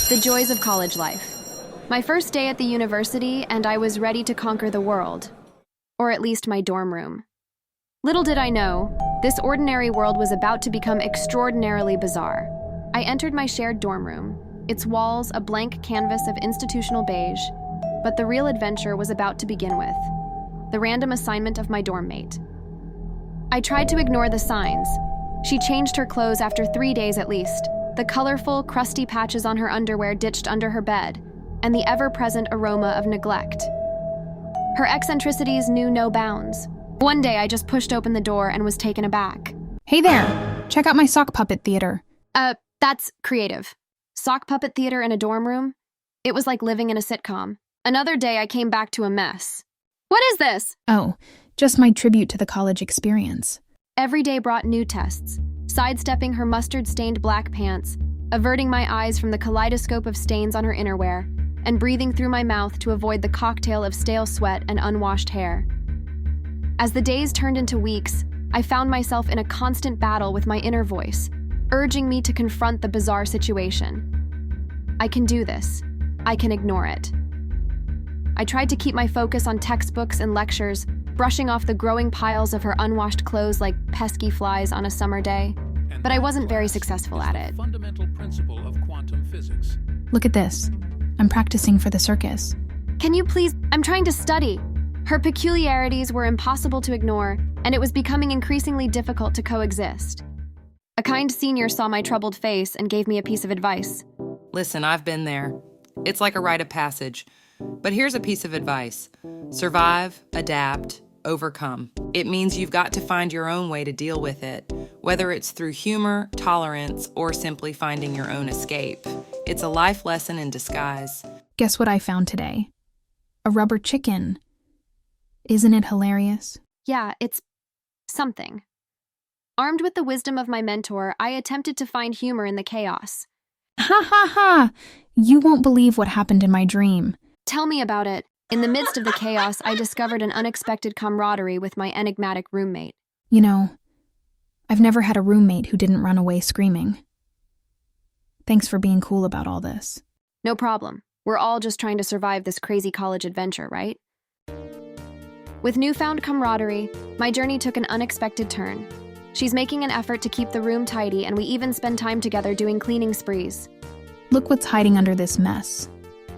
The joys of college life. My first day at the university, and I was ready to conquer the world. Or at least my dorm room. Little did I know, this ordinary world was about to become extraordinarily bizarre. I entered my shared dorm room, its walls a blank canvas of institutional beige, but the real adventure was about to begin with. The random assignment of my dorm mate. I tried to ignore the signs. She changed her clothes after 3 days at least, the colorful, crusty patches on her underwear ditched under her bed, and the ever-present aroma of neglect. Her eccentricities knew no bounds. One day I just pushed open the door and was taken aback. Hey there, check out my sock puppet theater. That's creative. Sock puppet theater in a dorm room? It was like living in a sitcom. Another day I came back to a mess. What is this? Oh, just my tribute to the college experience. Every day brought new tests, sidestepping her mustard-stained black pants, averting my eyes from the kaleidoscope of stains on her innerwear, and breathing through my mouth to avoid the cocktail of stale sweat and unwashed hair. As the days turned into weeks, I found myself in a constant battle with my inner voice, urging me to confront the bizarre situation. I can do this. I can ignore it. I tried to keep my focus on textbooks and lectures, brushing off the growing piles of her unwashed clothes like pesky flies on a summer day, but I wasn't very successful at it. Fundamental principle of quantum physics. Look at this. I'm practicing for the circus. Can you please? I'm trying to study. Her peculiarities were impossible to ignore, and it was becoming increasingly difficult to coexist. A kind senior saw my troubled face and gave me a piece of advice. Listen, I've been there. It's like a rite of passage. But here's a piece of advice. Survive, adapt, overcome. It means you've got to find your own way to deal with it, whether it's through humor, tolerance, or simply finding your own escape. It's a life lesson in disguise. Guess what I found today? A rubber chicken. Isn't it hilarious? Yeah, it's something. Armed with the wisdom of my mentor, I attempted to find humor in the chaos. Ha ha ha! You won't believe what happened in my dream. Tell me about it. In the midst of the chaos, I discovered an unexpected camaraderie with my enigmatic roommate. You know, I've never had a roommate who didn't run away screaming. Thanks for being cool about all this. No problem. We're all just trying to survive this crazy college adventure, right? With newfound camaraderie, my journey took an unexpected turn. She's making an effort to keep the room tidy, and we even spend time together doing cleaning sprees. Look what's hiding under this mess.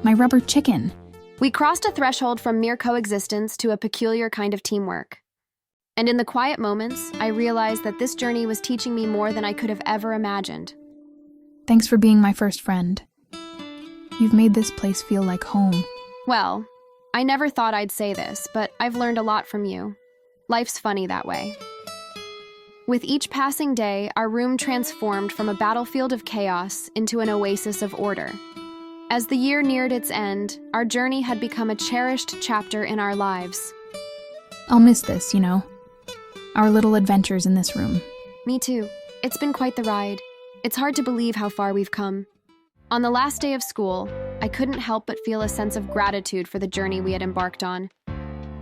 My rubber chicken. We crossed a threshold from mere coexistence to a peculiar kind of teamwork. And in the quiet moments, I realized that this journey was teaching me more than I could have ever imagined. Thanks for being my first friend. You've made this place feel like home. Well, I never thought I'd say this, but I've learned a lot from you. Life's funny that way. With each passing day, our room transformed from a battlefield of chaos into an oasis of order. As the year neared its end, our journey had become a cherished chapter in our lives. I'll miss this, you know. Our little adventures in this room. Me too. It's been quite the ride. It's hard to believe how far we've come. On the last day of school, I couldn't help but feel a sense of gratitude for the journey we had embarked on.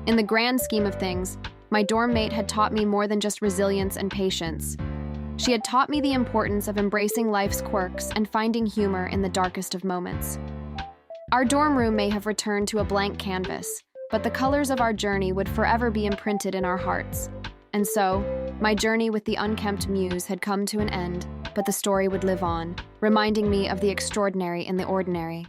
In the grand scheme of things, my dorm mate had taught me more than just resilience and patience. She had taught me the importance of embracing life's quirks and finding humor in the darkest of moments. Our dorm room may have returned to a blank canvas, but the colors of our journey would forever be imprinted in our hearts. And so, my journey with the unkempt muse had come to an end, but the story would live on, reminding me of the extraordinary in the ordinary.